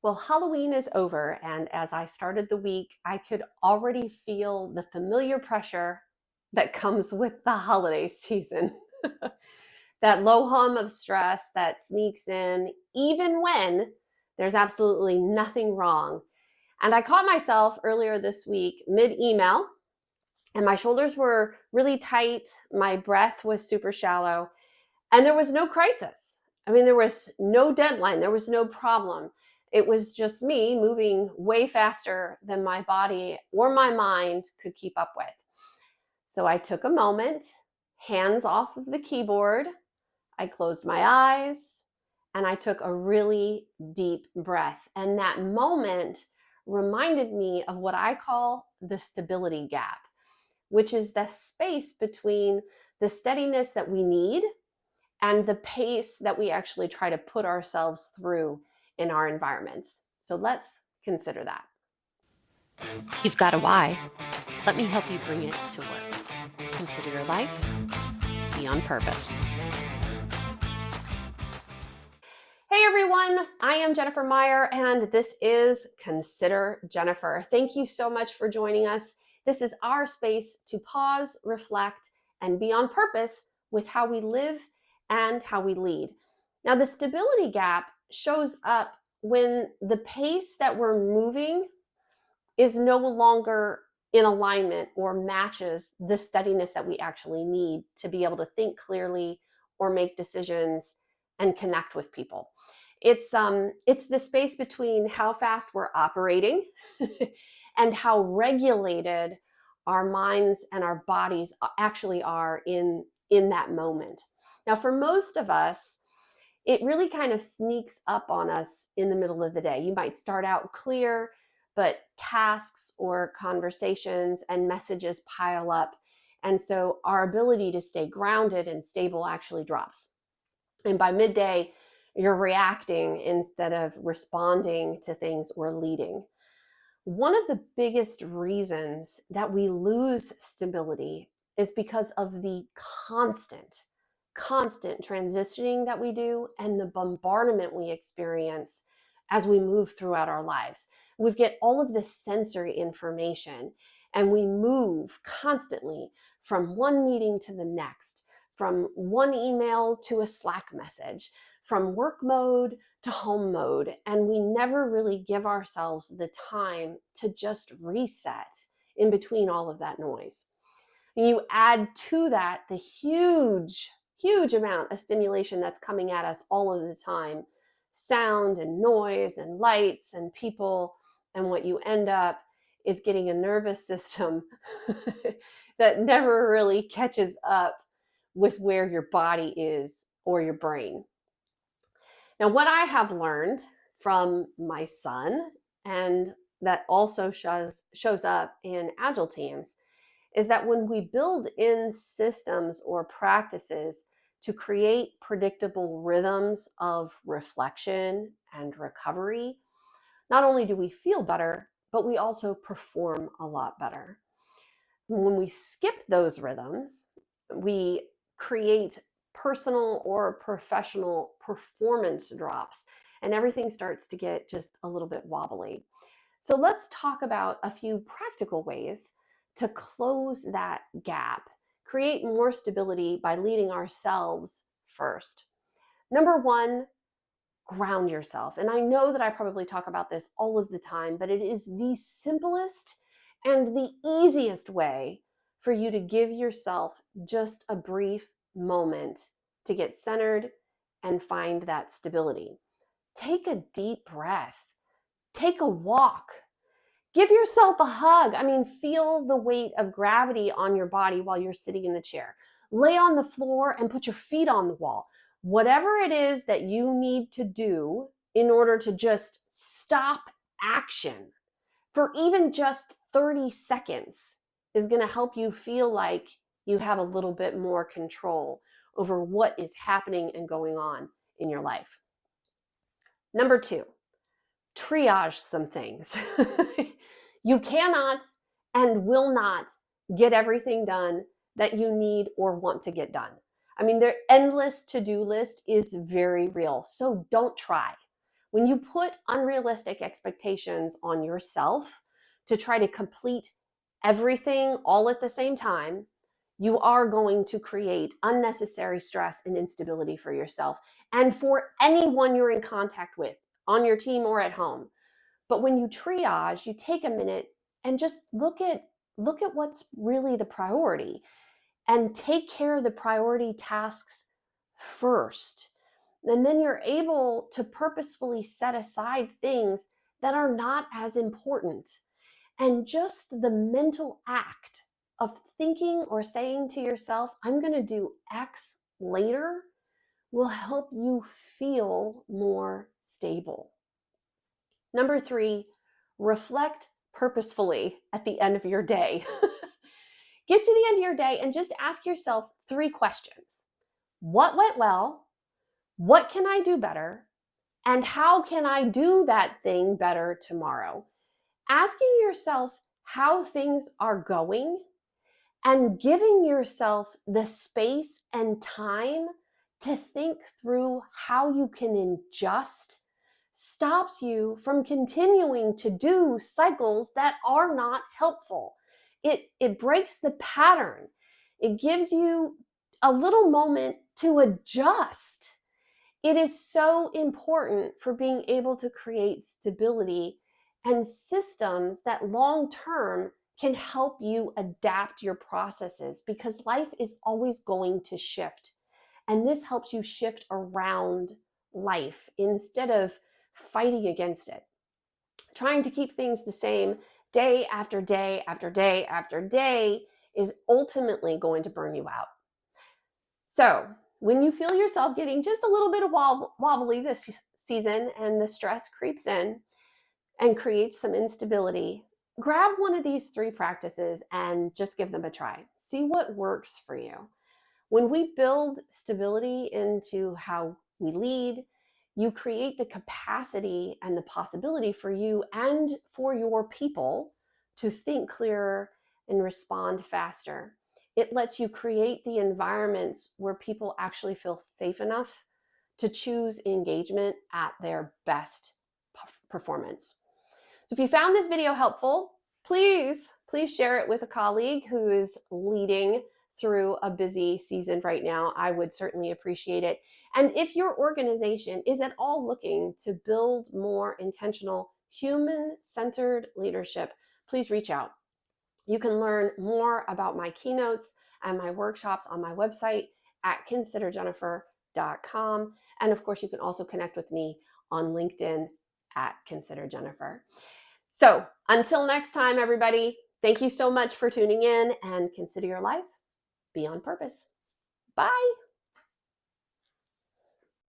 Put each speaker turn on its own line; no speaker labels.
Well, Halloween is over, and as I started the week, I could already feel the familiar pressure that comes with the holiday season. That low hum of stress that sneaks in, even when there's absolutely nothing wrong. And I caught myself earlier this week mid email, and my shoulders were really tight, my breath was super shallow, and there was no crisis. I mean, there was no deadline, there was no problem. It was just me moving way faster than my body or my mind could keep up with. So I took a moment, hands off of the keyboard, I closed my eyes, and I took a really deep breath. And that moment reminded me of what I call the stability gap, which is the space between the steadiness that we need and the pace that we actually try to put ourselves through in our environments. So let's consider that.
You've got a why. Let me help you bring it to work. Consider your life. Be on purpose.
Hey everyone, I am Jennifer Meyer, and this is Consider Jennifer. Thank you so much for joining us. This is our space to pause, reflect, and be on purpose with how we live and how we lead. Now, the stability gap shows up when the pace that we're moving is no longer in alignment or matches the steadiness that we actually need to be able to think clearly or make decisions and connect with people. It's the space between how fast we're operating and how regulated our minds and our bodies actually are in that moment. Now, for most of us, it really kind of sneaks up on us in the middle of the day. You might start out clear, but tasks or conversations and messages pile up. And so our ability to stay grounded and stable actually drops. And by midday, you're reacting instead of responding to things or leading. One of the biggest reasons that we lose stability is because of the constant transitioning that we do and the bombardment we experience as we move throughout our lives. We get all of this sensory information and we move constantly from one meeting to the next, from one email to a Slack message, from work mode to home mode, and we never really give ourselves the time to just reset in between all of that noise. You add to that the huge amount of stimulation that's coming at us all of the time, sound and noise and lights and people, and what you end up is getting a nervous system that never really catches up with where your body is or your brain. Now, what I have learned from my son, and that also shows up in agile teams, is that when we build in systems or practices to create predictable rhythms of reflection and recovery, not only do we feel better, but we also perform a lot better. When we skip those rhythms, we create personal or professional performance drops, and everything starts to get just a little bit wobbly. So let's talk about a few practical ways to close that gap, create more stability by leading ourselves first. Number one, ground yourself. And I know that I probably talk about this all of the time, but it is the simplest and the easiest way for you to give yourself just a brief moment to get centered and find that stability. Take a deep breath, take a walk, give yourself a hug. I mean, feel the weight of gravity on your body while you're sitting in the chair. Lay on the floor and put your feet on the wall. Whatever it is that you need to do in order to just stop action for even just 30 seconds is going to help you feel like you have a little bit more control over what is happening and going on in your life. Number two, triage some things. You cannot and will not get everything done that you need or want to get done. I mean, their endless to-do list is very real, so don't try. When you put unrealistic expectations on yourself to try to complete everything all at the same time, you are going to create unnecessary stress and instability for yourself and for anyone you're in contact with on your team or at home. But when you triage, you take a minute and just look at what's really the priority and take care of the priority tasks first. And then you're able to purposefully set aside things that are not as important. And just the mental act of thinking or saying to yourself, I'm going to do X later, will help you feel more stable. Number 3, reflect purposefully at the end of your day. Get to the end of your day and just ask yourself 3 questions. What went well? What can I do better? And how can I do that thing better tomorrow? Asking yourself how things are going and giving yourself the space and time to think through how you can adjust stops you from continuing to do cycles that are not helpful. It breaks the pattern. It gives you a little moment to adjust. It is so important for being able to create stability and systems that long term can help you adapt your processes, because life is always going to shift. And this helps you shift around life instead of fighting against it. Trying to keep things the same day after day after day after day is ultimately going to burn you out. So when you feel yourself getting just a little bit of wobbly this season and the stress creeps in and creates some instability, grab one of these 3 practices and just give them a try. See what works for you. When we build stability into how we lead, you create the capacity and the possibility for you and for your people to think clearer and respond faster. It lets you create the environments where people actually feel safe enough to choose engagement at their best performance. So if you found this video helpful, please share it with a colleague who is leading through a busy season right now. I would certainly appreciate it. And if your organization is at all looking to build more intentional, human-centered leadership, please reach out. You can learn more about my keynotes and my workshops on my website at considerjennifer.com. And of course, you can also connect with me on LinkedIn at Consider Jennifer. So until next time, everybody, thank you so much for tuning in, and consider your life, be on purpose. Bye.